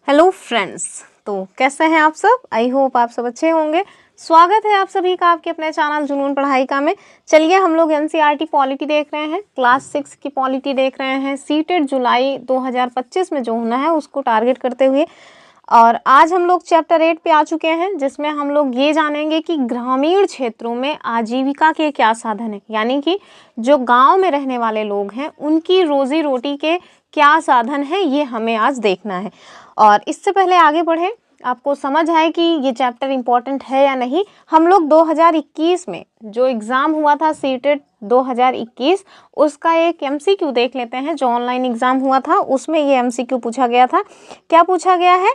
Hello friends, तो कैसे हैं आप सब। आई होप आप सब अच्छे होंगे। स्वागत है आप सभी का आपके अपने चैनल जुनून पढ़ाई का में। चलिए हम लोग एनसीईआरटी पॉलिटी देख रहे हैं, क्लास 6 की पॉलिटी देख रहे हैं, सीटेट जुलाई 2025 में जो होना है उसको टारगेट करते हुए। और आज हम लोग चैप्टर 8 पे आ चुके हैं, जिसमें हम लोग ये जानेंगे कि ग्रामीण क्षेत्रों में आजीविका के क्या साधन है, यानी कि जो गांव में रहने वाले लोग हैं उनकी रोजी रोटी के क्या साधन है, ये हमें आज देखना है। और इससे पहले आगे बढ़े, आपको समझ आए कि ये चैप्टर इम्पोर्टेंट है या नहीं। हम लोग 2021 में जो एग्ज़ाम हुआ था सीटेट 2021, उसका एक एमसीक्यू देख लेते हैं। जो ऑनलाइन एग्ज़ाम हुआ था उसमें ये एमसीक्यू पूछा गया था। क्या पूछा गया है,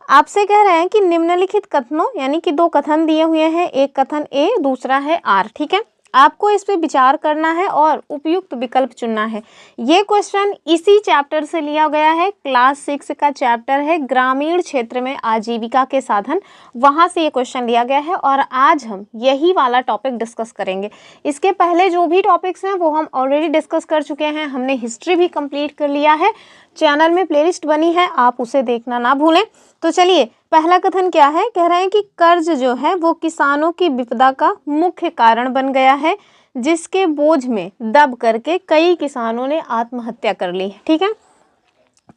आपसे कह रहे हैं कि निम्नलिखित कथनों, यानी कि दो कथन दिए हुए हैं, एक कथन ए दूसरा है आर, ठीक है। आपको इस पे विचार करना है और उपयुक्त विकल्प चुनना है। ये क्वेश्चन इसी चैप्टर से लिया गया है, क्लास 6 का चैप्टर है ग्रामीण क्षेत्र में आजीविका के साधन, वहाँ से ये क्वेश्चन लिया गया है और आज हम यही वाला टॉपिक डिस्कस करेंगे। इसके पहले जो भी टॉपिक्स हैं वो हम ऑलरेडी डिस्कस कर चुके हैं। हमने हिस्ट्री भी कंप्लीट कर लिया है, चैनल में प्लेलिस्ट बनी है, आप उसे देखना ना भूलें। तो चलिए, पहला कथन क्या है, कह रहे हैं कि कर्ज जो है वो किसानों की विपदा का मुख्य कारण बन गया है, जिसके बोझ में दब करके कई किसानों ने आत्महत्या कर ली है, ठीक है।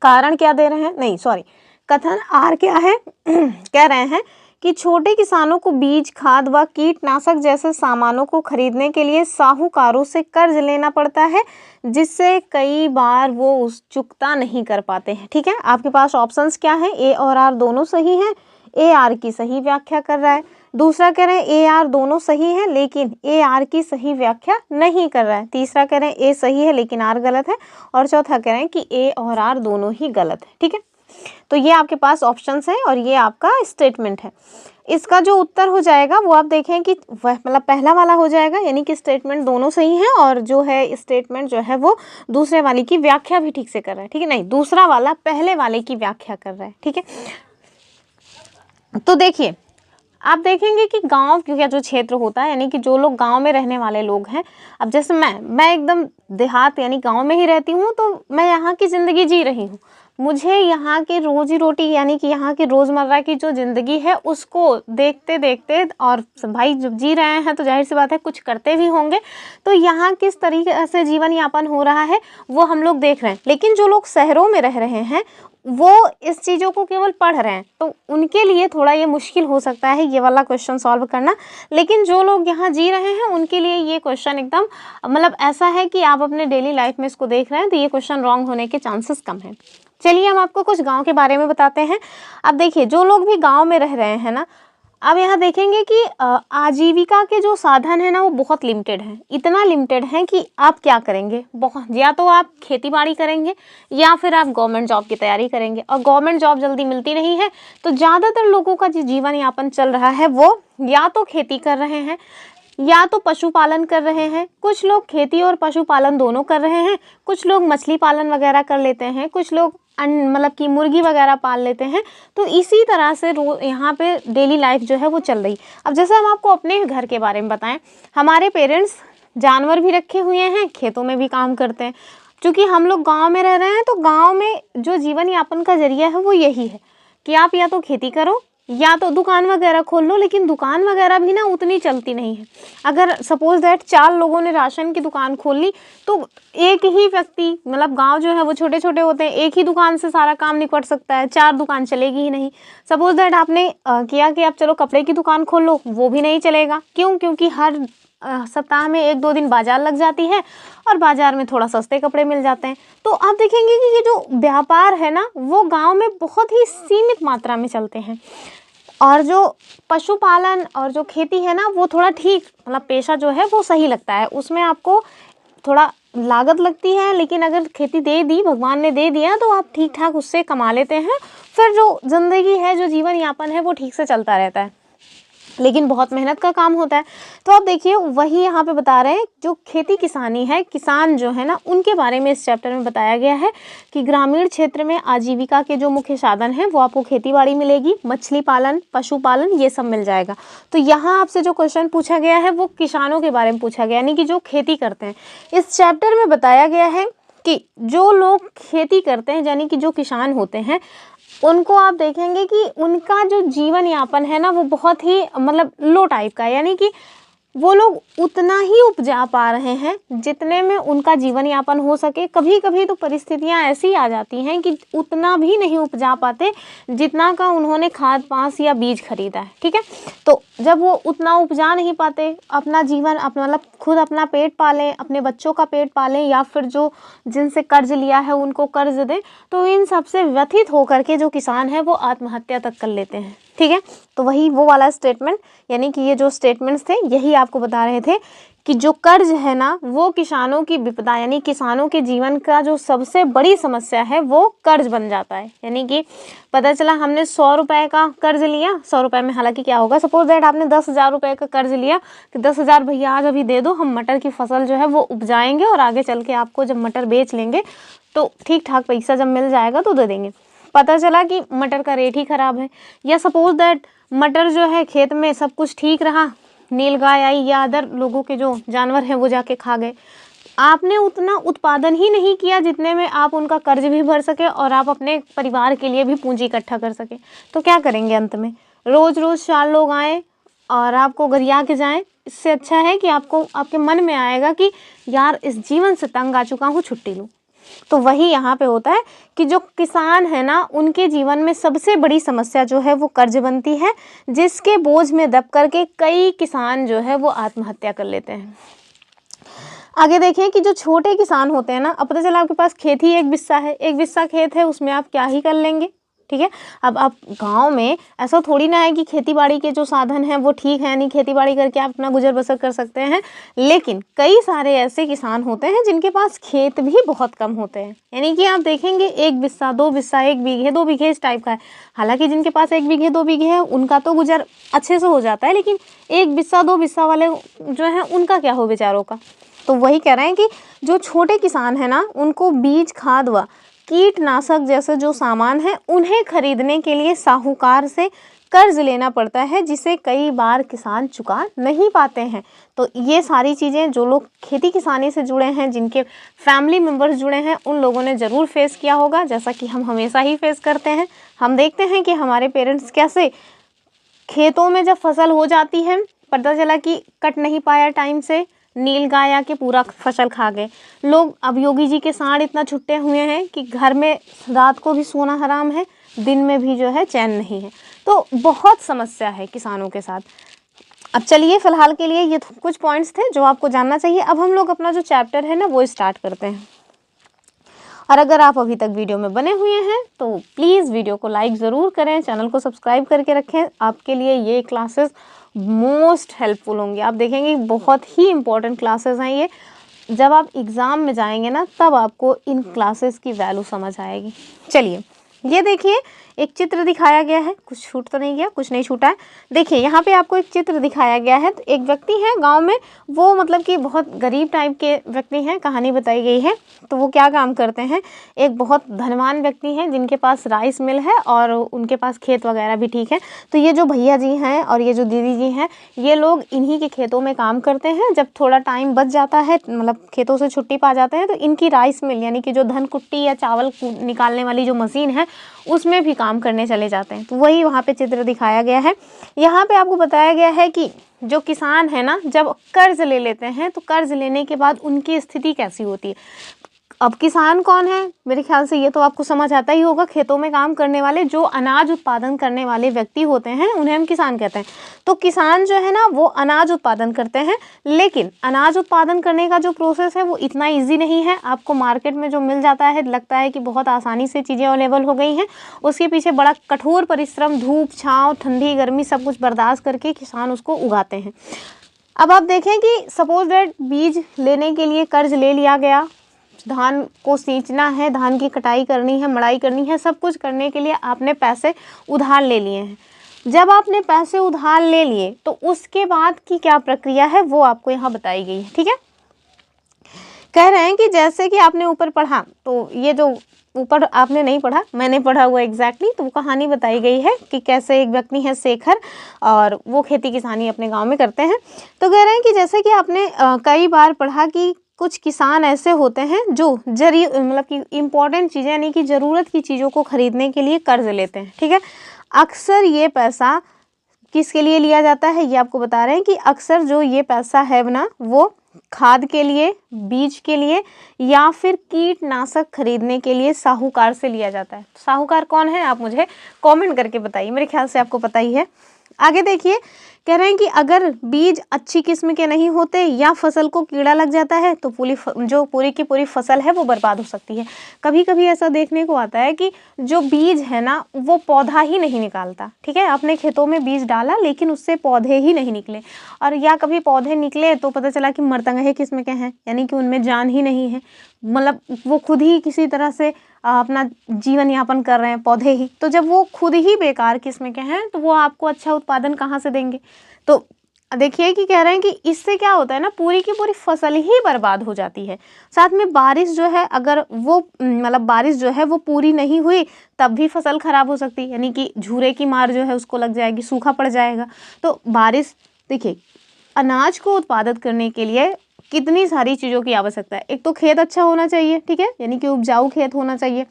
कारण क्या दे रहे हैं, नहीं सॉरी, कथन आर क्या है कह रहे हैं कि छोटे किसानों को बीज, खाद व कीटनाशक जैसे सामानों को खरीदने के लिए साहूकारों से कर्ज लेना पड़ता है, जिससे कई बार वो उस चुकता नहीं कर पाते हैं, ठीक है। आपके पास ऑप्शंस क्या हैं, ए और आर दोनों सही हैं। ए आर की सही व्याख्या कर रहा है। दूसरा कह रहे हैं ए आर दोनों सही है लेकिन ए आर की सही व्याख्या नहीं कर रहा है। तीसरा कह रहे हैं ए सही है लेकिन आर गलत है। और चौथा कह रहे हैं कि ए और आर दोनों ही गलत है, ठीक है। तो ये आपके पास ऑप्शंस है और ये आपका स्टेटमेंट है। इसका जो उत्तर हो जाएगा वो आप देखें कि वह मतलब पहला वाला हो जाएगा, यानी कि स्टेटमेंट दोनों सही है और जो है स्टेटमेंट जो है वो दूसरे वाले की व्याख्या भी ठीक से कर रहा है, ठीक है। नहीं, दूसरा वाला पहले वाले की व्याख्या कर रहा है, ठीक है। तो देखिए, आप देखेंगे कि गांव का जो क्षेत्र होता है, यानी कि जो लोग गांव में रहने वाले लोग हैं। अब जैसे मैं एकदम देहात यानी गांव में ही रहती हूँ, तो मैं यहाँ की ज़िंदगी जी रही हूँ। मुझे यहाँ की रोजी रोटी यानी कि यहाँ की रोज़मर्रा की जो ज़िंदगी है उसको देखते देखते, और भाई जब जी रहे हैं तो जाहिर सी बात है कुछ करते भी होंगे, तो यहाँ किस तरीके से जीवन यापन हो रहा है वो हम लोग देख रहे हैं। लेकिन जो लोग शहरों में रह रहे हैं वो इस चीज़ों को केवल पढ़ रहे हैं, तो उनके लिए थोड़ा ये मुश्किल हो सकता है ये वाला क्वेश्चन सॉल्व करना। लेकिन जो लोग यहाँ जी रहे हैं उनके लिए ये क्वेश्चन एकदम मतलब ऐसा है कि आप अपने डेली लाइफ में इसको देख रहे हैं, तो ये क्वेश्चन रॉन्ग होने के चांसेस कम हैं। चलिए हम आपको कुछ गांव के बारे में बताते हैं। अब देखिए, जो लोग भी गांव में रह रहे हैं ना, अब यहाँ देखेंगे कि आजीविका के जो साधन है ना वो बहुत लिमिटेड हैं। इतना लिमिटेड है कि आप क्या करेंगे, बहुत या तो आप खेती बाड़ी करेंगे या फिर आप गवर्नमेंट जॉब की तैयारी करेंगे, और गवर्नमेंट जॉब जल्दी मिलती नहीं है। तो ज़्यादातर लोगों का जो जीवन यापन चल रहा है वो या तो खेती कर रहे हैं या तो पशुपालन कर रहे हैं। कुछ लोग खेती और पशुपालन दोनों कर रहे हैं, कुछ लोग मछली पालन वगैरह कर लेते हैं, कुछ लोग मतलब कि मुर्गी वगैरह पाल लेते हैं। तो इसी तरह से यहाँ पे डेली लाइफ जो है वो चल रही। अब जैसे हम आपको अपने घर के बारे में बताएं, हमारे पेरेंट्स जानवर भी रखे हुए हैं, खेतों में भी काम करते हैं। क्योंकि हम लोग गांव में रह रहे हैं, तो गांव में जो जीवन यापन का जरिया है वो यही है कि आप या तो खेती करो या तो दुकान वगैरह खोल लो। लेकिन दुकान वगैरह भी ना उतनी चलती नहीं है। अगर सपोज दैट 4 लोगों ने राशन की दुकान खोल ली, तो एक ही व्यक्ति, मतलब गांव जो है वो छोटे छोटे होते हैं, एक ही दुकान से सारा काम निपट सकता है, 4 दुकान चलेगी ही नहीं। सपोज दैट आपने किया कि आप चलो कपड़े की दुकान खोल लो, वो भी नहीं चलेगा। क्यों? क्योंकि हर सप्ताह में 1-2 दिन बाजार लग जाती है और बाजार में थोड़ा सस्ते कपड़े मिल जाते हैं। तो आप देखेंगे कि ये जो व्यापार है ना वो गांव में बहुत ही सीमित मात्रा में चलते हैं। और जो पशुपालन और जो खेती है ना वो थोड़ा ठीक, मतलब पेशा जो है वो सही लगता है। उसमें आपको थोड़ा लागत लगती है, लेकिन अगर खेती दे दी, भगवान ने दे दिया, तो आप ठीक ठाक उससे कमा लेते हैं। फिर जो ज़िंदगी है, जो जीवन यापन है वो ठीक से चलता रहता है। लेकिन बहुत मेहनत का काम होता है। तो आप देखिए, वही यहाँ पे बता रहे हैं, जो खेती किसानी है, किसान जो है ना उनके बारे में इस चैप्टर में बताया गया है कि ग्रामीण क्षेत्र में आजीविका के जो मुख्य साधन हैं वो आपको खेती बाड़ी मिलेगी, मछली पालन, पशुपालन, ये सब मिल जाएगा। तो यहाँ आपसे जो क्वेश्चन पूछा गया है वो किसानों के बारे में पूछा गया, यानी कि जो खेती करते हैं। इस चैप्टर में बताया गया है कि जो लोग खेती करते हैं, यानी कि जो किसान होते हैं, उनको आप देखेंगे कि उनका जो जीवन यापन है ना वो बहुत ही मतलब लो टाइप का है, यानी कि वो लोग उतना ही उपजा पा रहे हैं जितने में उनका जीवन यापन हो सके। कभी कभी तो परिस्थितियां ऐसी आ जाती हैं कि उतना भी नहीं उपजा पाते जितना का उन्होंने खाद पांस या बीज खरीदा है, ठीक है। तो जब वो उतना उपजा नहीं पाते, अपना जीवन अपना मतलब खुद अपना पेट पालें, अपने बच्चों का पेट पालें, या फिर जो जिनसे कर्ज लिया है उनको कर्ज दें, तो इन सबसे व्यथित होकर के जो किसान है वो आत्महत्या तक कर लेते हैं, ठीक है। तो वही वो वाला स्टेटमेंट, यानी कि ये जो स्टेटमेंट्स थे यही आपको बता रहे थे कि जो कर्ज है ना वो किसानों की विपदा, यानी किसानों के जीवन का जो सबसे बड़ी समस्या है वो कर्ज बन जाता है। यानी कि पता चला हमने 100 रुपये का कर्ज लिया, 100 रुपये में हालांकि क्या होगा, सपोज दैट आपने 10,000 रुपये का कर्ज लिया कि 10,000 भैया आज अभी दे दो, हम मटर की फसल जो है वो उपजाएंगे और आगे चल के आपको जब मटर बेच लेंगे तो ठीक ठाक पैसा जब मिल जाएगा तो दे देंगे। पता चला कि मटर का रेट ही ख़राब है, या सपोज दैट मटर जो है खेत में सब कुछ ठीक रहा, नीलगाय आई या अदर लोगों के जो जानवर हैं वो जाके खा गए, आपने उतना उत्पादन ही नहीं किया जितने में आप उनका कर्ज भी भर सके और आप अपने परिवार के लिए भी पूंजी इकट्ठा कर सके। तो क्या करेंगे अंत में, रोज़ रोज़ 4 लोग आए और आपको गरिया के जाएं। इससे अच्छा है कि आपको आपके मन में आएगा कि यार इस जीवन से तंग आ चुका हूँ, छुट्टी लूँ। तो वही यहाँ पे होता है कि जो किसान है ना उनके जीवन में सबसे बड़ी समस्या जो है वो कर्ज बनती है, जिसके बोझ में दब करके कई किसान जो है वो आत्महत्या कर लेते हैं। आगे देखें कि जो छोटे किसान होते हैं ना, अब पता चला आपके पास खेत ही एक बिस्सा है, एक बिस्सा खेत है, उसमें आप क्या ही कर लेंगे, ठीक है। अब आप गांव में ऐसा थोड़ी ना है कि खेती बाड़ी के जो साधन हैं वो ठीक है, नहीं खेती बाड़ी करके आप अपना गुजर बसर कर सकते हैं, लेकिन कई सारे ऐसे किसान होते हैं जिनके पास खेत भी बहुत कम होते हैं। यानी कि आप देखेंगे 1 बिस्सा 2 बिस्सा 1 बीघे 2 बीघे इस टाइप का है। हालांकि जिनके पास 1 बीघे 2 बीघे है उनका तो गुजर अच्छे से हो जाता है, लेकिन 1 बिस्सा 2 बिस्सा वाले जो हैं उनका क्या हो बेचारों का। तो वही कह रहे हैं कि जो छोटे किसान है ना उनको बीज खाद व कीटनाशक जैसे जो सामान है उन्हें खरीदने के लिए साहूकार से कर्ज लेना पड़ता है, जिसे कई बार किसान चुका नहीं पाते हैं। तो ये सारी चीज़ें जो लोग खेती किसानी से जुड़े हैं, जिनके फैमिली मेम्बर्स जुड़े हैं, उन लोगों ने ज़रूर फेस किया होगा, जैसा कि हम हमेशा ही फेस करते हैं। हम देखते हैं कि हमारे पेरेंट्स कैसे खेतों में जब फसल हो जाती है, पता चला कि कट नहीं पाया टाइम से, नीलगाय आके पूरा फसल खा गए। लोग अब योगी जी के सांड इतना छुट्टे हुए हैं कि घर में रात को भी सोना हराम है, दिन में भी जो है चैन नहीं है। तो बहुत समस्या है किसानों के साथ। अब चलिए फिलहाल के लिए ये कुछ पॉइंट्स थे जो आपको जानना चाहिए। अब हम लोग अपना जो चैप्टर है ना वो स्टार्ट करते हैं। और अगर आप अभी तक वीडियो में बने हुए हैं तो प्लीज़ वीडियो को लाइक ज़रूर करें, चैनल को सब्सक्राइब करके रखें। आपके लिए ये क्लासेस मोस्ट हेल्पफुल होंगी। आप देखेंगे बहुत ही इम्पोर्टेंट क्लासेस हैं ये। जब आप एग्ज़ाम में जाएंगे ना तब आपको इन क्लासेस की वैल्यू समझ आएगी। चलिए ये देखिए एक चित्र दिखाया गया है, कुछ छूट तो नहीं गया, कुछ नहीं छूटा है। देखिए यहाँ पे आपको एक चित्र दिखाया गया है। तो एक व्यक्ति है गांव में, वो मतलब कि बहुत गरीब टाइप के व्यक्ति हैं, कहानी बताई गई है। तो वो क्या काम करते हैं, एक बहुत धनवान व्यक्ति हैं जिनके पास राइस मिल है और उनके पास खेत वगैरह भी ठीक है। तो ये जो भैया जी हैं और ये जो दीदी जी हैं, ये लोग इन्हीं के खेतों में काम करते हैं। जब थोड़ा टाइम बच जाता है, मतलब खेतों से छुट्टी पा जाते हैं, तो इनकी राइस मिल यानी कि जो धन कुट्टी या चावल निकालने वाली जो मशीन है उसमें भी काम करने चले जाते हैं। तो वही वहाँ पे चित्र दिखाया गया है। यहाँ पे आपको बताया गया है कि जो किसान है ना जब कर्ज ले लेते हैं तो कर्ज लेने के बाद उनकी स्थिति कैसी होती है। अब किसान कौन है, मेरे ख्याल से ये तो आपको समझ आता ही होगा। खेतों में काम करने वाले जो अनाज उत्पादन करने वाले व्यक्ति होते हैं उन्हें हम किसान कहते हैं। तो किसान जो है ना वो अनाज उत्पादन करते हैं, लेकिन अनाज उत्पादन करने का जो प्रोसेस है वो इतना इजी नहीं है। आपको मार्केट में जो मिल जाता है लगता है कि बहुत आसानी से चीज़ें अवेलेबल हो गई हैं, उसके पीछे बड़ा कठोर परिश्रम, धूप छाँव ठंडी गर्मी सब कुछ बर्दाश्त करके किसान उसको उगाते हैं। अब आप देखें कि सपोज दैट बीज लेने के लिए कर्ज ले लिया गया, धान को सींचना है, धान की कटाई करनी है, मड़ाई करनी है, सब कुछ करने के लिए आपने पैसे उधार ले लिए हैं। जब आपने पैसे उधार ले लिए तो उसके बाद की क्या प्रक्रिया है वो आपको यहाँ बताई गई है, ठीक है। कह रहे हैं कि जैसे कि आपने ऊपर पढ़ा, तो ये जो ऊपर आपने नहीं पढ़ा, मैंने पढ़ा हुआ एग्जैक्टली, तो वो कहानी बताई गई है कि कैसे एक व्यक्ति है शेखर और वो खेती किसानी अपने गांव में करते हैं। तो कह रहे हैं कि जैसे कि आपने कई बार पढ़ा कि कुछ किसान ऐसे होते हैं जो मतलब कि इम्पोर्टेंट चीज़ें यानी कि ज़रूरत की चीज़ों को खरीदने के लिए कर्ज लेते हैं, ठीक है। अक्सर ये पैसा किसके लिए लिया जाता है, ये आपको बता रहे हैं कि अक्सर जो ये पैसा है ना वो खाद के लिए, बीज के लिए या फिर कीटनाशक खरीदने के लिए साहूकार से लिया जाता है। साहूकार कौन है आप मुझे कमेंट करके बताइए, मेरे ख्याल से आपको पता ही है। आगे देखिए, कह रहे हैं कि अगर बीज अच्छी किस्म के नहीं होते या फसल को कीड़ा लग जाता है तो पूरी की पूरी फसल है वो बर्बाद हो सकती है। कभी कभी ऐसा देखने को आता है कि जो बीज है ना वो पौधा ही नहीं निकालता, ठीक है। आपने खेतों में बीज डाला लेकिन उससे पौधे ही नहीं निकले, और या कभी पौधे निकले तो पता चला कि मरतंगे किस्म के हैं, यानी कि उनमें जान ही नहीं है, मतलब वो खुद ही किसी तरह से अपना जीवन यापन कर रहे हैं पौधे ही। तो जब वो खुद ही बेकार किस्म के हैं तो वो आपको अच्छा उत्पादन कहाँ से देंगे। तो देखिए कि कह रहे हैं कि इससे क्या होता है ना, पूरी की पूरी फसल ही बर्बाद हो जाती है। साथ में बारिश जो है, अगर वो मतलब बारिश जो है वो पूरी नहीं हुई तब भी फसल खराब हो सकती है, यानी कि झूरे की मार जो है उसको लग जाएगी, सूखा पड़ जाएगा। तो बारिश, देखिए अनाज को उत्पादित करने के लिए कितनी सारी चीज़ों की आवश्यकता है। एक तो खेत अच्छा होना चाहिए, ठीक है, यानी कि उपजाऊ खेत होना चाहिए,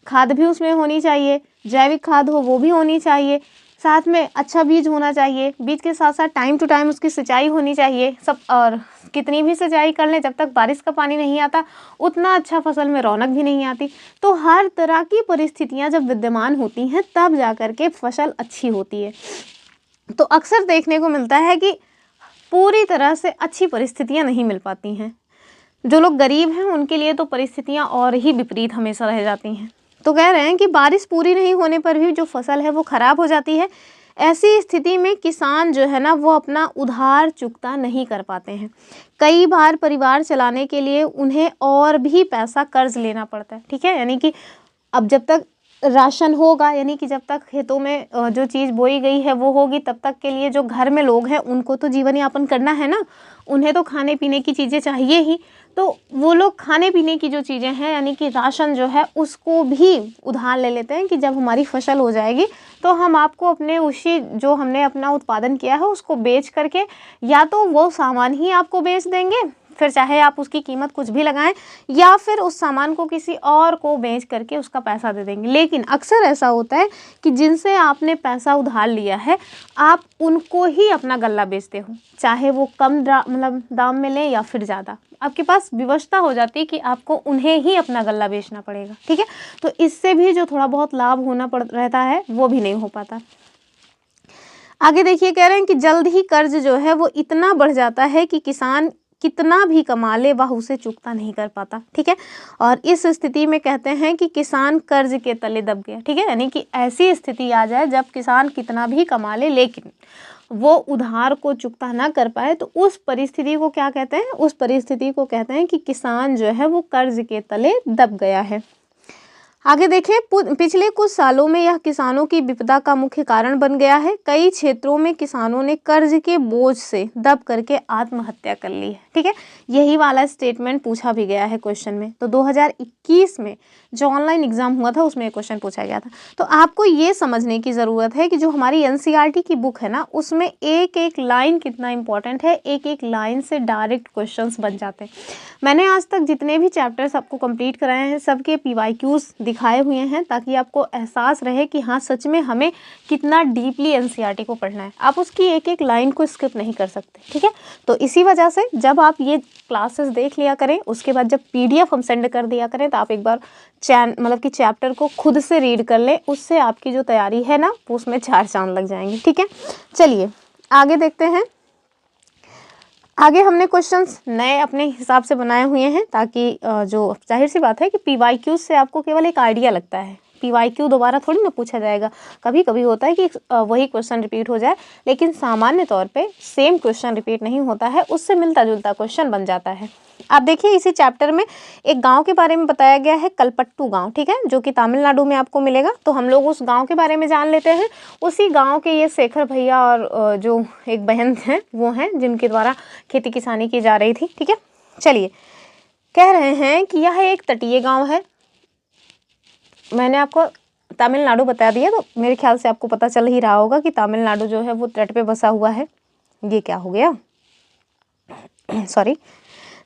खाद भी उसमें होनी चाहिए, जैविक खाद हो वो भी होनी चाहिए, साथ में अच्छा बीज होना चाहिए, बीज के साथ साथ टाइम टू टाइम उसकी सिंचाई होनी चाहिए सब। और कितनी भी सिंचाई कर लें जब तक बारिश का पानी नहीं आता उतना अच्छा फसल में रौनक भी नहीं आती। तो हर तरह की परिस्थितियाँ जब विद्यमान होती हैं तब जा कर के फसल अच्छी होती है। तो अक्सर देखने को मिलता है कि पूरी तरह से अच्छी परिस्थितियाँ नहीं मिल पाती हैं। जो लोग गरीब हैं उनके लिए तो परिस्थितियाँ और ही विपरीत हमेशा रह जाती हैं। तो कह रहे हैं कि बारिश पूरी नहीं होने पर भी जो फसल है वो ख़राब हो जाती है। ऐसी स्थिति में किसान जो है ना वो अपना उधार चुकता नहीं कर पाते हैं। कई बार परिवार चलाने के लिए उन्हें और भी पैसा कर्ज लेना पड़ता है, ठीक है। यानी कि अब जब तक राशन होगा, यानी कि जब तक खेतों में जो चीज़ बोई गई है वो होगी, तब तक के लिए जो घर में लोग हैं उनको तो जीवन यापन करना है ना, उन्हें तो खाने पीने की चीज़ें चाहिए ही। तो वो लोग खाने पीने की जो चीज़ें हैं यानी कि राशन जो है उसको भी उधार ले लेते हैं कि जब हमारी फसल हो जाएगी तो हम आपको अपने उसी जो हमने अपना उत्पादन किया है उसको बेच करके या तो वो सामान ही आपको बेच देंगे, फिर चाहे आप उसकी कीमत कुछ भी लगाएं, या फिर उस सामान को किसी और को बेच करके उसका पैसा दे देंगे। लेकिन अक्सर ऐसा होता है कि जिनसे आपने पैसा उधार लिया है आप उनको ही अपना गल्ला बेचते हो, चाहे वो कम मतलब दाम में लें या फिर ज़्यादा। आपके पास व्यवस्था हो जाती है कि आपको उन्हें ही अपना गल्ला बेचना पड़ेगा, ठीक है। तो इससे भी जो थोड़ा बहुत लाभ होना रहता है वो भी नहीं हो पाता। आगे देखिए, कह रहे हैं कि जल्द ही कर्ज जो है वो इतना बढ़ जाता है कि किसान कितना भी कमा ले वह उसे चुकता नहीं कर पाता, ठीक है। और इस स्थिति में कहते हैं कि किसान कर्ज के तले दब गया, ठीक है। यानी कि ऐसी स्थिति आ जाए जब किसान कितना भी कमा ले लेकिन वो उधार को चुकता ना कर पाए, तो उस परिस्थिति को क्या कहते हैं, उस परिस्थिति को कहते हैं कि किसान जो है वो कर्ज के तले दब गया है। आगे देखें, पिछले कुछ सालों में यह किसानों की विपदा का मुख्य कारण बन गया है। कई क्षेत्रों में किसानों ने कर्ज के बोझ से दब करके आत्महत्या कर ली है, ठीक है। यही वाला स्टेटमेंट पूछा भी गया है क्वेश्चन में। तो 2021 में जो ऑनलाइन एग्जाम हुआ था उसमें क्वेश्चन पूछा गया था। तो आपको ये समझने की ज़रूरत है कि जो हमारी एनसीईआरटी की बुक है ना उसमें एक एक लाइन कितना इंपॉर्टेंट है, एक एक लाइन से डायरेक्ट क्वेश्चन बन जाते हैं। मैंने आज तक जितने भी चैप्टर्स आपको कंप्लीट कराए हैं सबके PYQs दिखाए हुए हैं ताकि आपको एहसास रहे कि हाँ सच में हमें कितना डीपली एनसीईआरटी को पढ़ना है। आप उसकी एक एक लाइन को स्किप नहीं कर सकते, ठीक है। तो इसी वजह से जब आप ये क्लासेस देख लिया करें उसके बाद जब PDF हम सेंड कर दिया करें तो आप एक बार मतलब कि चैप्टर को खुद से रीड कर लें, उससे आपकी जो तैयारी है ना वो उसमें 4 चांद लग जाएंगे, ठीक है। चलिए आगे देखते हैं। आगे हमने क्वेश्चंस नए अपने हिसाब से बनाए हुए हैं ताकि जो जाहिर सी बात है कि PYQ से आपको केवल एक आइडिया लगता है। PYQ दोबारा थोड़ी ना पूछा जाएगा, कभी कभी होता है कि वही क्वेश्चन रिपीट हो जाए, लेकिन सामान्य तौर पे सेम क्वेश्चन रिपीट नहीं होता है, उससे मिलता जुलता क्वेश्चन बन जाता है। आप देखिए इसी चैप्टर में एक गांव के बारे में बताया गया है, कलपट्टू गांव, ठीक है, जो कि तमिलनाडु में आपको मिलेगा। तो हम लोग उस गांव के बारे में जान लेते हैं। उसी गांव के ये शेखर भैया और जो एक बहन है वो हैं जिनके द्वारा खेती किसानी की जा रही थी, ठीक है। चलिए, कह रहे हैं कि यह एक तटीय गाँव है। मैंने आपको तमिलनाडु बता दिया तो मेरे ख्याल से आपको पता चल ही रहा होगा कि तमिलनाडु जो है वो तट पे बसा हुआ है। ये क्या हो गया, सॉरी।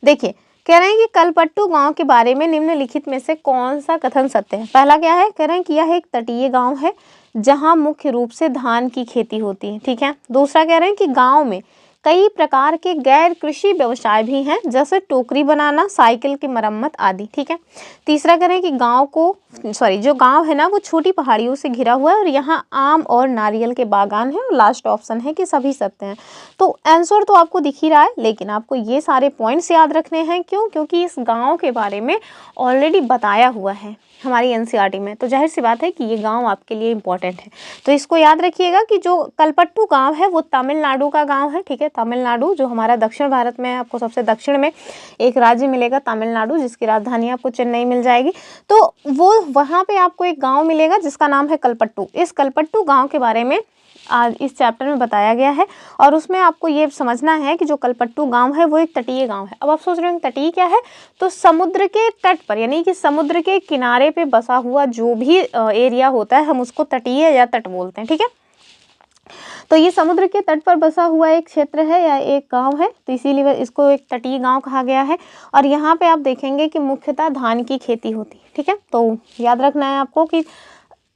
देखिए कह रहे हैं कि कलपट्टू गांव के बारे में निम्नलिखित में से कौन सा कथन सत्य है। पहला क्या है, कह रहे हैं कि यह एक तटीय गांव है जहां मुख्य रूप से धान की खेती होती है। ठीक है। दूसरा कह रहे हैं कि गांव में कई प्रकार के गैर कृषि व्यवसाय भी हैं, जैसे टोकरी बनाना, साइकिल की मरम्मत आदि। ठीक है। तीसरा कह रहे हैं कि जो गांव है ना वो छोटी पहाड़ियों से घिरा हुआ है और यहाँ आम और नारियल के बागान है। और लास्ट ऑप्शन है कि सभी सत्य हैं। तो आंसर तो आपको दिख ही रहा है, लेकिन आपको ये सारे पॉइंट्स याद रखने हैं। क्यों? क्योंकि इस गांव के बारे में ऑलरेडी बताया हुआ है हमारी एनसीईआरटी में, तो जाहिर सी बात है कि ये गांव आपके लिए इम्पोर्टेंट है। तो इसको याद रखिएगा कि जो कलपट्टू गांव है वो तमिलनाडु का गांव है। ठीक है। तमिलनाडु जो हमारा दक्षिण भारत में है, आपको सबसे दक्षिण में एक राज्य मिलेगा तमिलनाडु, जिसकी राजधानी आपको चेन्नई मिल जाएगी। तो वो वहाँ पे आपको एक गाँव मिलेगा जिसका नाम है कलपट्टू। इस कलपट्टू गाँव के बारे में आज इस चैप्टर में बताया गया है और उसमें आपको ये समझना है कि जो कलपट्टू गांव है वो एक तटीय गांव है। अब आप सोच रहे हैं तटीय क्या है, तो समुद्र के तट पर यानी कि समुद्र के किनारे पे बसा हुआ जो भी एरिया होता है हम उसको तटीय या तट बोलते हैं। ठीक है। तो ये समुद्र के तट पर बसा हुआ एक क्षेत्र है या एक गांव है, तो इसीलिए इसको एक तटीय गांव कहा गया है। और यहाँ पे आप देखेंगे कि मुख्यतः धान की खेती होती है। ठीक है। तो याद रखना है आपको कि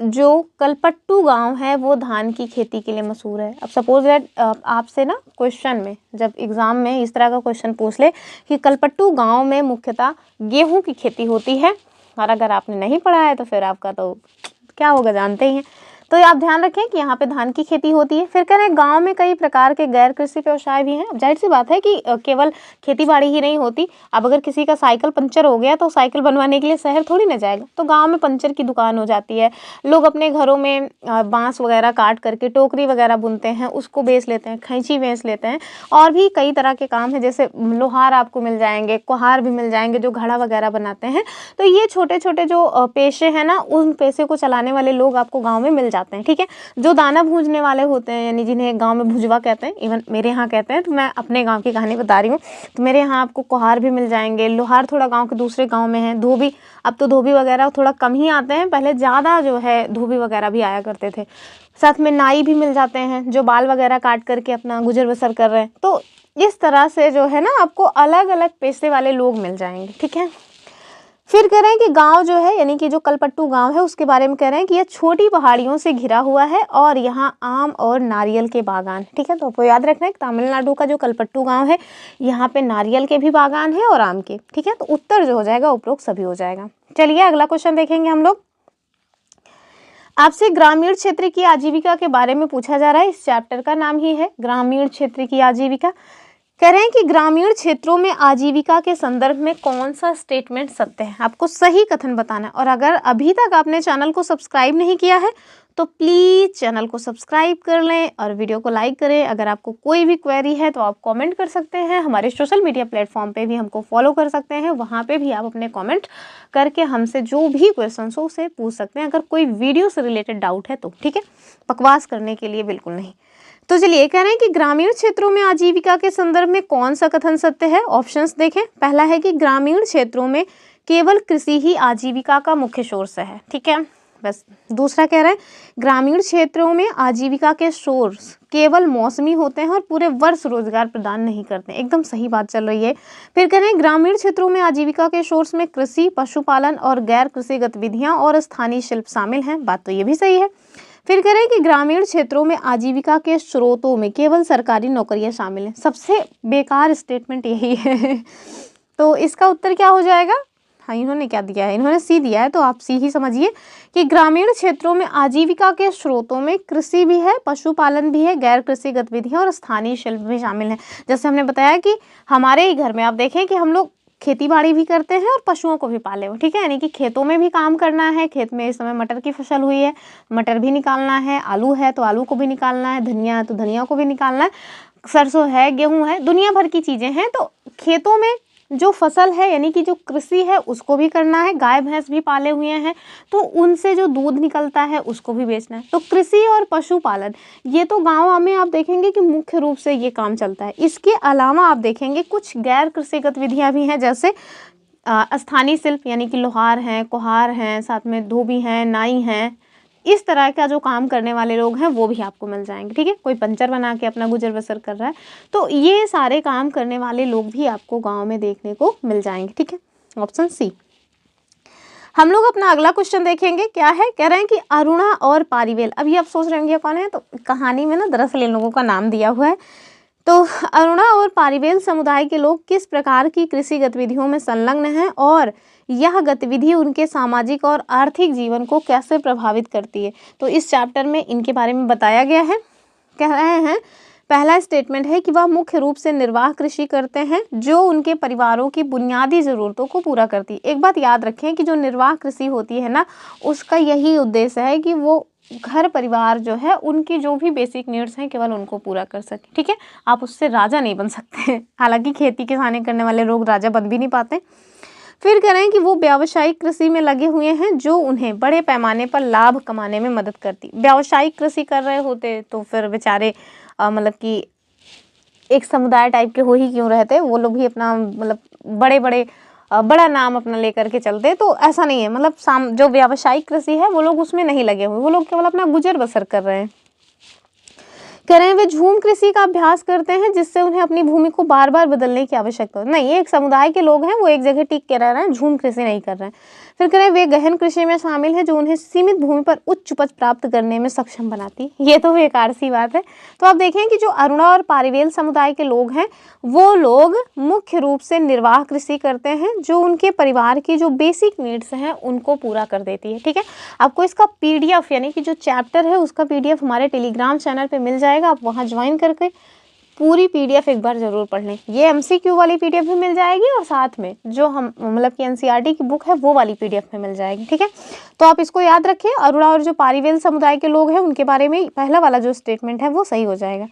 जो कलपट्टू गांव है वो धान की खेती के लिए मशहूर है। अब सपोज दैट आपसे ना क्वेश्चन में जब एग्जाम में इस तरह का क्वेश्चन पूछ ले कि कलपट्टू गांव में मुख्यतः गेहूं की खेती होती है, और अगर आपने नहीं पढ़ा है तो फिर आपका तो क्या होगा जानते ही हैं। तो आप ध्यान रखें कि यहाँ पे धान की खेती होती है। फिर कह रहे हैं गांव में कई प्रकार के गैर कृषि व्यवसाय भी हैं। अब जाहिर सी बात है कि केवल खेती बाड़ी ही नहीं होती। अब अगर किसी का साइकिल पंचर हो गया तो साइकिल बनवाने के लिए शहर थोड़ी ना जाएगा, तो गांव में पंचर की दुकान हो जाती है। लोग अपने घरों में बांस वगैरह काट करके टोकरी वगैरह बुनते हैं, उसको बेच लेते हैं, खैंची बेच लेते हैं। और भी कई तरह के काम है, जैसे लोहार आपको मिल जाएंगे, कुम्हार भी मिल जाएंगे जो घड़ा वगैरह बनाते हैं। तो ये छोटे छोटे जो पेशे हैं ना, उन पेशे को चलाने वाले लोग आपको गाँव में मिल जाते हैं। ठीक है। जो दाना भूंजने वाले होते हैं यानी जिन्हें गांव में भुजवा कहते हैं, इवन मेरे यहाँ कहते हैं, तो मैं अपने गांव की कहानी बता रही हूँ। तो मेरे यहाँ आपको कुम्हार भी मिल जाएंगे। लोहार थोड़ा गांव के दूसरे गांव में है। धोबी, अब तो धोबी वगैरह थोड़ा कम ही आते हैं, पहले ज़्यादा जो है धोबी वगैरह भी आया करते थे। साथ में नाई भी मिल जाते हैं जो बाल वगैरह काट करके अपना गुजर बसर कर रहे हैं। तो इस तरह से जो है ना आपको अलग अलग पेशे वाले लोग मिल जाएंगे। ठीक है। फिर कह रहे हैं कि गांव जो है यानी कि जो कलपट्टू गांव है उसके बारे में कह रहे हैं कि यह छोटी पहाड़ियों से घिरा हुआ है और यहाँ आम और नारियल के बागान। ठीक है। तो आपको याद रखना है तमिलनाडु का जो कलपट्टू गांव है यहाँ पे नारियल के भी बागान है और आम के। ठीक है। तो उत्तर जो हो जाएगा उपरोक्त सभी हो जाएगा। चलिए अगला क्वेश्चन देखेंगे हम लोग। आपसे ग्रामीण क्षेत्र की आजीविका के बारे में पूछा जा रहा है। इस चैप्टर का नाम ही है ग्रामीण क्षेत्र की आजीविका। कह रहे हैं कि ग्रामीण क्षेत्रों में आजीविका के संदर्भ में कौन सा स्टेटमेंट सत्य है, आपको सही कथन बताना है। और अगर अभी तक आपने चैनल को सब्सक्राइब नहीं किया है तो प्लीज़ चैनल को सब्सक्राइब कर लें और वीडियो को लाइक करें। अगर आपको कोई भी क्वेरी है तो आप कमेंट कर सकते हैं। हमारे सोशल मीडिया प्लेटफॉर्म पे भी हमको फॉलो कर सकते हैं, वहाँ पे भी आप अपने कमेंट करके हमसे जो भी क्वेश्चन हो उसे पूछ सकते हैं, अगर कोई वीडियो से रिलेटेड डाउट है तो। ठीक है। बकवास करने के लिए बिल्कुल नहीं। तो चलिए कह रहे हैं कि ग्रामीण क्षेत्रों में आजीविका के संदर्भ में कौन सा कथन सत्य है। ऑप्शंस देखें। पहला है कि ग्रामीण क्षेत्रों में केवल कृषि ही आजीविका का मुख्य सोर्स है। ठीक है। बस। दूसरा कह रहा है ग्रामीण क्षेत्रों में आजीविका के सोर्स केवल मौसमी होते हैं और पूरे वर्ष रोजगार प्रदान नहीं करते। एकदम सही बात चल रही है। फिर कह रहे हैं ग्रामीण क्षेत्रों में आजीविका के सोर्स में कृषि, पशुपालन और गैर कृषि गतिविधियां और स्थानीय शिल्प शामिल हैं। बात तो ये भी सही है। फिर कह रहे हैं कि ग्रामीण क्षेत्रों में आजीविका के स्रोतों में केवल सरकारी नौकरियां शामिल हैं। सबसे बेकार स्टेटमेंट यही है। तो इसका उत्तर क्या हो जाएगा। हाँ, इन्होंने क्या दिया है, इन्होंने सी दिया है, तो आप सी ही समझिए कि ग्रामीण क्षेत्रों में आजीविका के स्रोतों में कृषि भी है, पशुपालन भी है, गैर कृषि गतिविधियां और स्थानीय शिल्प भी शामिल हैं। जैसे हमने बताया कि हमारे ही घर में आप देखें कि हम लोग खेती बाड़ी भी करते हैं और पशुओं को भी पाले हुए। ठीक है। यानी कि खेतों में भी काम करना है। खेत में इस समय मटर की फसल हुई है, मटर भी निकालना है, आलू है तो आलू को भी निकालना है, धनिया है तो धनिया को भी निकालना है, सरसों है, गेहूं है, दुनिया भर की चीज़ें हैं। तो खेतों में जो फसल है यानी कि जो कृषि है उसको भी करना है। गाय भैंस भी पाले हुए हैं तो उनसे जो दूध निकलता है उसको भी बेचना है। तो कृषि और पशुपालन ये तो गाँव में आप देखेंगे कि मुख्य रूप से ये काम चलता है। इसके अलावा आप देखेंगे कुछ गैर कृषि गतिविधियाँ भी हैं, जैसे स्थानीय शिल्प यानी कि लोहार हैं, कुम्हार हैं, साथ में धोबी हैं, नाई हैं, इस तरह का जो काम करने वाले लोग हैं वो भी आपको मिल जाएंगे, ठीक है। कोई पंचर बना के अपना गुजर बसर कर रहा है, तो ये सारे काम करने वाले लोग भी आपको गाँव में देखने को मिल जाएंगे, ठीक है। Option C. हम लोग अपना अगला क्वेश्चन देखेंगे, क्या है, कह रहे हैं कि अरुणा और पारिवेल। अभी आप सोच रहे होंगे कौन है, तो कहानी में ना दरअसल इन लोगों का नाम दिया हुआ है। तो अरुणा और पारिवेल समुदाय के लोग किस प्रकार की कृषि गतिविधियों में संलग्न हैं और यह गतिविधि उनके सामाजिक और आर्थिक जीवन को कैसे प्रभावित करती है। तो इस चैप्टर में इनके बारे में बताया गया है। कह रहे हैं, पहला स्टेटमेंट है कि वह मुख्य रूप से निर्वाह कृषि करते हैं जो उनके परिवारों की बुनियादी ज़रूरतों को पूरा करती है। एक बात याद रखें कि जो निर्वाह कृषि होती है ना, उसका यही उद्देश्य है कि वो घर परिवार जो है उनकी जो भी बेसिक नीड्स हैं केवल उनको पूरा कर सके, ठीक है। आप उससे राजा नहीं बन सकते, हालांकि खेती किसानी करने वाले लोग राजा बन भी नहीं पाते। फिर कह रहे हैं कि वो व्यावसायिक कृषि में लगे हुए हैं जो उन्हें बड़े पैमाने पर लाभ कमाने में मदद करती। व्यावसायिक कृषि कर रहे होते तो फिर बेचारे मतलब कि एक समुदाय टाइप के हो ही क्यों रहते, वो लोग भी अपना मतलब बड़ा नाम अपना लेकर के चलते। तो ऐसा नहीं है, मतलब जो व्यावसायिक कृषि है वो लोग उसमें नहीं लगे हुए, वो लोग केवल अपना गुजर बसर कर रहे हैं। कह रहे हैं वे झूम कृषि का अभ्यास करते हैं जिससे उन्हें अपनी भूमि को बार बार बदलने की आवश्यकता नहीं। ये एक समुदाय के लोग हैं, वो एक जगह टिक के रह रहे हैं, झूम कृषि नहीं कर रहे हैं। फिर कह रहे हैं वे गहन कृषि में शामिल है जो उन्हें सीमित भूमि पर उच्च उपज प्राप्त करने में सक्षम बनाती। ये तो बेकार सी बात है। तो आप देखें कि जो अरुणा और पारिवेल समुदाय के लोग हैं वो लोग मुख्य रूप से निर्वाह कृषि करते हैं जो उनके परिवार की जो बेसिक नीड्स हैं उनको पूरा कर देती है, ठीक है। आपको इसका PDF यानी कि जो चैप्टर है उसका PDF हमारे टेलीग्राम चैनल पे मिल जाएगा, आप वहाँ ज्वाइन करके पूरी PDF एक बार ज़रूर पढ़ लें। ये MCQ वाली PDF भी मिल जाएगी और साथ में जो हम मतलब कि NCERT की बुक है वो वाली PDF में मिल जाएगी, ठीक है। तो आप इसको याद रखिए, अरुणा और जो पारिवेल समुदाय के लोग हैं उनके बारे में पहला वाला जो स्टेटमेंट है वो सही हो जाएगा।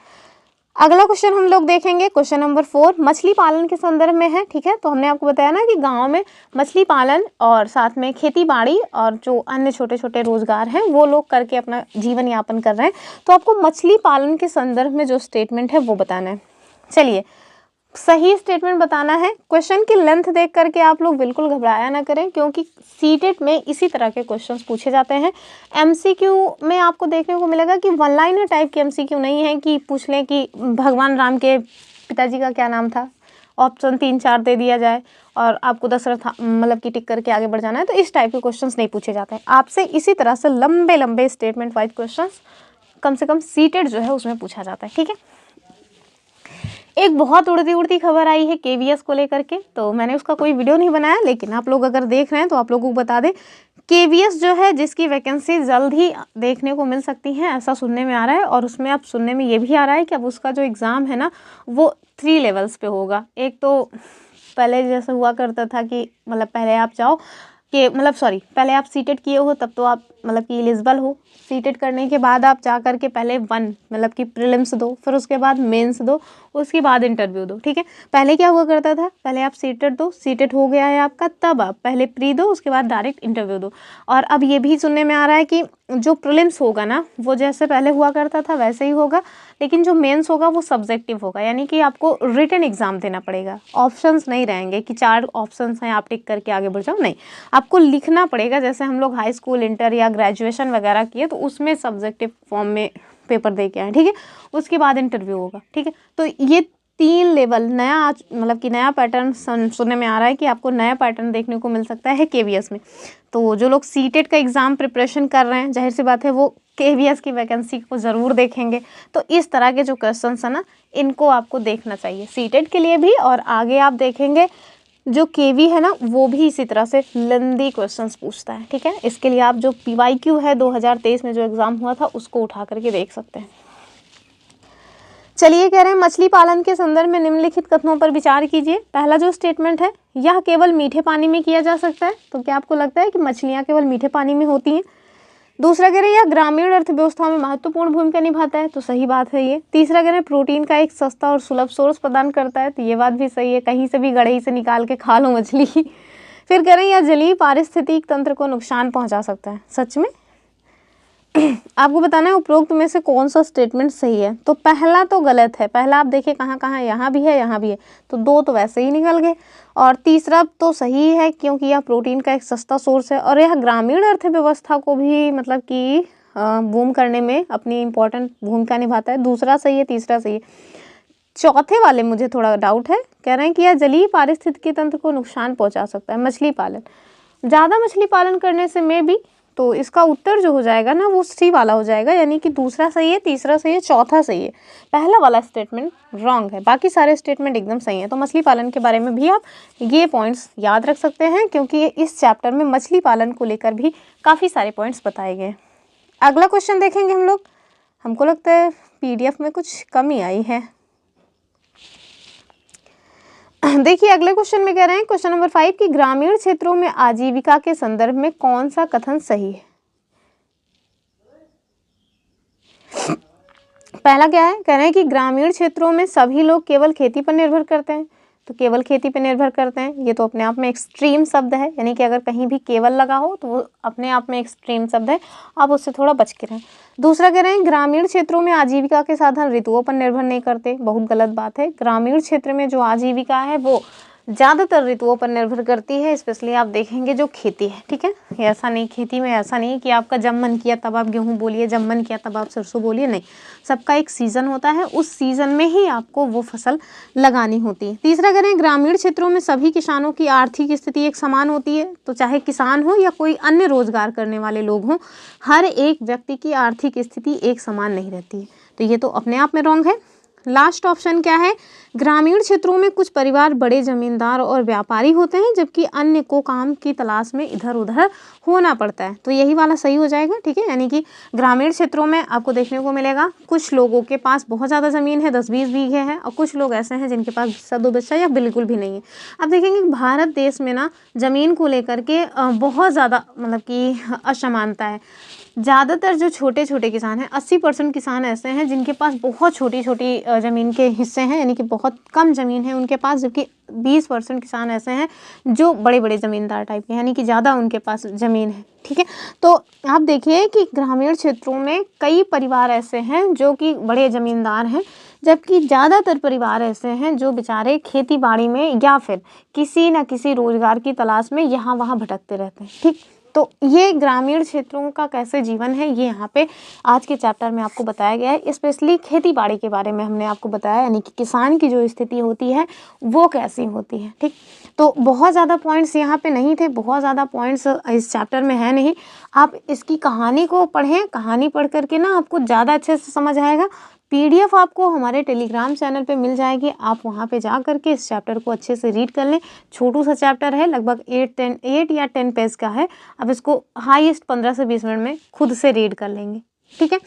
अगला क्वेश्चन हम लोग देखेंगे, क्वेश्चन नंबर 4 मछली पालन के संदर्भ में है, ठीक है। तो हमने आपको बताया ना कि गांव में मछली पालन और साथ में खेती बाड़ी और जो अन्य छोटे छोटे रोजगार हैं वो लोग करके अपना जीवन यापन कर रहे हैं। तो आपको मछली पालन के संदर्भ में जो स्टेटमेंट है वो बताना है। चलिए, सही स्टेटमेंट बताना है। क्वेश्चन की लेंथ देख करके आप लोग बिल्कुल घबराया ना करें, क्योंकि सीटेट में इसी तरह के क्वेश्चंस पूछे जाते हैं। MCQ में आपको देखने को मिलेगा कि वन लाइनर टाइप की MCQ नहीं है कि पूछ लें कि भगवान राम के पिताजी का क्या नाम था, ऑप्शन 3-4 दे दिया जाए और आपको दशरथ मतलब कि टिक करके आगे बढ़ जाना है। तो इस टाइप के क्वेश्चंस नहीं पूछे जाते हैं आपसे। इसी तरह से लंबे लंबे स्टेटमेंट वाइज क्वेश्चंस कम से कम सीटेट जो है उसमें पूछा जाता है, ठीक है। एक बहुत उड़ती उड़ती खबर आई है KVS को लेकर के, तो मैंने उसका कोई वीडियो नहीं बनाया, लेकिन आप लोग अगर देख रहे हैं तो आप लोगों को बता दें, KVS जो है जिसकी वैकेंसी जल्द ही देखने को मिल सकती है ऐसा सुनने में आ रहा है। और उसमें अब सुनने में ये भी आ रहा है कि अब उसका जो एग्ज़ाम है ना वो 3 लेवल्स पे होगा। एक तो पहले जैसे हुआ करता था कि मतलब पहले आप जाओ कि पहले आप सीटेट किए हो तब तो आप मतलब कि एलिजिबल हो। सीटेट करने के बाद आप जा कर के पहले 1 मतलब कि प्रीलिम्स दो, फिर उसके बाद मेंस दो, उसके बाद इंटरव्यू दो, ठीक है। पहले क्या हुआ करता था, पहले आप सीटेट दो, सीटेट हो गया है आपका, तब आप पहले प्री दो, उसके बाद डायरेक्ट इंटरव्यू दो। और अब ये भी सुनने में आ रहा है कि जो प्रीलिम्स होगा ना वो जैसे पहले हुआ करता था वैसे ही होगा, लेकिन जो मेंस होगा वो सब्जेक्टिव होगा, यानी कि आपको रिटन एग्जाम देना पड़ेगा। ऑप्शंस नहीं रहेंगे कि 4 ऑप्शंस हैं आप टिक करके आगे बढ़ जाओ, नहीं, आपको लिखना पड़ेगा। जैसे हम लोग हाई स्कूल, इंटर या ग्रेजुएशन वगैरह किए तो उसमें सब्जेक्टिव फॉर्म में पेपर दे के आए, ठीक है। उसके बाद इंटरव्यू होगा, ठीक है। तो ये 3 लेवल नया मतलब कि नया पैटर्न सुनने में आ रहा है कि आपको नया पैटर्न देखने को मिल सकता है KVS में। तो जो लोग सीटेट का एग्ज़ाम प्रिपरेशन कर रहे हैं, जाहिर सी बात है वो KVS की वैकेंसी को ज़रूर देखेंगे। तो इस तरह के जो क्वेश्चन है ना इनको आपको देखना चाहिए सीटेट के लिए भी। और आगे आप देखेंगे जो KV है ना वो भी इसी तरह से लेंदी क्वेश्चंस पूछता है, ठीक है। इसके लिए आप जो PYQ है 2023 में जो एग्ज़ाम हुआ था उसको उठा करके देख सकते हैं। चलिए, कह रहे हैं मछली पालन के संदर्भ में निम्नलिखित कथनों पर विचार कीजिए। पहला जो स्टेटमेंट है, यह केवल मीठे पानी में किया जा सकता है। तो क्या आपको लगता है कि मछलियाँ केवल मीठे पानी में होती हैं? दूसरा कह रहे हैं यह ग्रामीण अर्थव्यवस्था में महत्वपूर्ण भूमिका निभाता है। तो सही बात है ये। तीसरा कह रहे हैं प्रोटीन का एक सस्ता और सुलभ सोर्स प्रदान करता है। तो ये बात भी सही है, कहीं से भी गड़ही से निकाल के खा लो मछली। फिर कह रहे हैं यह जलीय पारिस्थितिक तंत्र को नुकसान पहुँचा सकता है। सच में आपको बताना है उपरोक्त में से कौन सा स्टेटमेंट सही है। तो पहला तो गलत है। पहला आप देखिए कहाँ कहाँ, यहाँ भी है, यहाँ भी है, तो 2 तो वैसे ही निकल गए। और तीसरा तो सही है क्योंकि यह प्रोटीन का एक सस्ता सोर्स है और यह ग्रामीण अर्थव्यवस्था को भी मतलब कि बूम करने में अपनी इम्पोर्टेंट भूमिका निभाता है। दूसरा सही है, तीसरा सही है। चौथे वाले मुझे थोड़ा डाउट है। कह रहे हैं कि यह जलीय पारिस्थितिकी तंत्र को नुकसान पहुंचा सकता है। मछली पालन, ज़्यादा मछली पालन करने से में भी, तो इसका उत्तर जो हो जाएगा ना वो सी वाला हो जाएगा, यानी कि दूसरा सही है, तीसरा सही है, चौथा सही है। पहला वाला स्टेटमेंट रॉन्ग है, बाकी सारे स्टेटमेंट एकदम सही हैं। तो मछली पालन के बारे में भी आप ये पॉइंट्स याद रख सकते हैं, क्योंकि इस चैप्टर में मछली पालन को लेकर भी काफ़ी सारे पॉइंट्स बताए गए। अगला क्वेश्चन देखेंगे हम लोग। हमको लगता है PDF में कुछ कमी आई है। देखिए अगले क्वेश्चन में कह रहे हैं, क्वेश्चन नंबर 5 कि ग्रामीण क्षेत्रों में आजीविका के संदर्भ में कौन सा कथन सही है। पहला क्या है, कह रहे हैं कि ग्रामीण क्षेत्रों में सभी लोग केवल खेती पर निर्भर करते हैं। तो केवल खेती पर निर्भर करते हैं, ये तो अपने आप में एक्सट्रीम शब्द है, यानी कि अगर कहीं भी केवल लगा हो तो वो अपने आप में एक्सट्रीम शब्द है, आप उससे थोड़ा बच के रहें। दूसरा कह रहे हैं ग्रामीण क्षेत्रों में आजीविका के साधन ऋतुओं पर निर्भर नहीं करते। बहुत गलत बात है। ग्रामीण क्षेत्र में जो आजीविका है वो ज़्यादातर ऋतुओं पर निर्भर करती है, स्पेशली आप देखेंगे जो खेती है, ठीक है। ऐसा नहीं, खेती में ऐसा नहीं कि आपका जब मन किया तब आप गेहूँ बोलिए, जब मन किया तब आप सरसों बोलिए, नहीं। सबका एक सीज़न होता है, उस सीज़न में ही आपको वो फसल लगानी होती है। तीसरा करें, ग्रामीण क्षेत्रों में सभी किसानों की आर्थिक स्थिति एक समान होती है। तो चाहे किसान हो या कोई अन्य रोजगार करने वाले लोग हों, हर एक व्यक्ति की आर्थिक स्थिति एक समान नहीं रहती है। तो ये तो अपने आप में रॉन्ग है। लास्ट ऑप्शन क्या है, ग्रामीण क्षेत्रों में कुछ परिवार बड़े जमींदार और व्यापारी होते हैं, जबकि अन्य को काम की तलाश में इधर उधर होना पड़ता है। तो यही वाला सही हो जाएगा, ठीक है। यानी कि ग्रामीण क्षेत्रों में आपको देखने को मिलेगा कुछ लोगों के पास बहुत ज़्यादा ज़मीन है, 10-20 बीघे है, और कुछ लोग ऐसे हैं जिनके पास 100-2 बिस्सा या बिल्कुल भी नहीं है। अब देखेंगे भारत देश में ना ज़मीन को लेकर के बहुत ज़्यादा मतलब कि असमानता है। ज़्यादातर जो छोटे छोटे किसान हैं, 80% किसान ऐसे हैं जिनके पास बहुत छोटी छोटी ज़मीन के हिस्से हैं, यानी कि बहुत कम ज़मीन है उनके पास, जबकि 20% किसान ऐसे हैं जो बड़े बड़े ज़मींदार टाइप के, यानी कि ज़्यादा उनके पास ज़मीन है, ठीक है। तो आप देखिए कि ग्रामीण क्षेत्रों में कई परिवार ऐसे हैं जो कि बड़े ज़मींदार हैं, जबकि ज़्यादातर परिवार ऐसे हैं जो बेचारे खेती बाड़ी में या फिर किसी न किसी रोज़गार की तलाश में यहाँ वहाँ भटकते रहते हैं, ठीक। तो ये ग्रामीण क्षेत्रों का कैसे जीवन है, ये यहाँ पे आज के चैप्टर में आपको बताया गया है। स्पेशली खेती बाड़ी के बारे में हमने आपको बताया, यानी कि किसान की जो स्थिति होती है वो कैसी होती है, ठीक। तो बहुत ज़्यादा पॉइंट्स यहाँ पे नहीं थे, बहुत ज़्यादा पॉइंट्स इस चैप्टर में है नहीं। आप इसकी कहानी को पढ़ें, कहानी पढ़ करके ना आपको ज़्यादा अच्छे से समझ आएगा। PDF आपको हमारे टेलीग्राम चैनल पे मिल जाएगी, आप वहाँ पे जा करके इस चैप्टर को अच्छे से रीड कर लें। छोटू सा चैप्टर है, लगभग 8 या 10 पेज का है। अब इसको हाईएस्ट 15 से 20 मिनट में खुद से रीड कर लेंगे, ठीक है।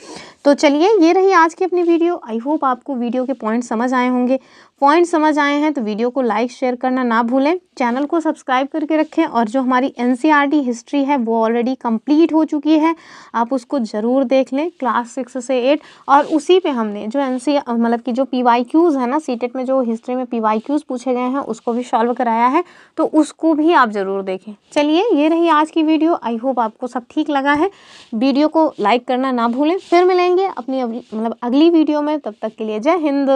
तो चलिए, ये रही आज की अपनी वीडियो। आई होप आपको वीडियो के पॉइंट समझ आए होंगे। पॉइंट समझ आए हैं तो वीडियो को लाइक शेयर करना ना भूलें, चैनल को सब्सक्राइब करके रखें, और जो हमारी NCERT हिस्ट्री है वो ऑलरेडी कंप्लीट हो चुकी है, आप उसको ज़रूर देख लें, क्लास 6 से 8। और उसी पे हमने जो मतलब कि जो PYQs है ना, CTET में जो हिस्ट्री में PYQs पूछे गए हैं उसको भी सॉल्व कराया है, तो उसको भी आप ज़रूर देखें। चलिए, ये रही आज की वीडियो। आई होप आपको सब ठीक लगा है। वीडियो को लाइक करना ना भूलें। फिर मिलेंगे अपनी मतलब अगली वीडियो में, तब तक के लिए जय हिंद।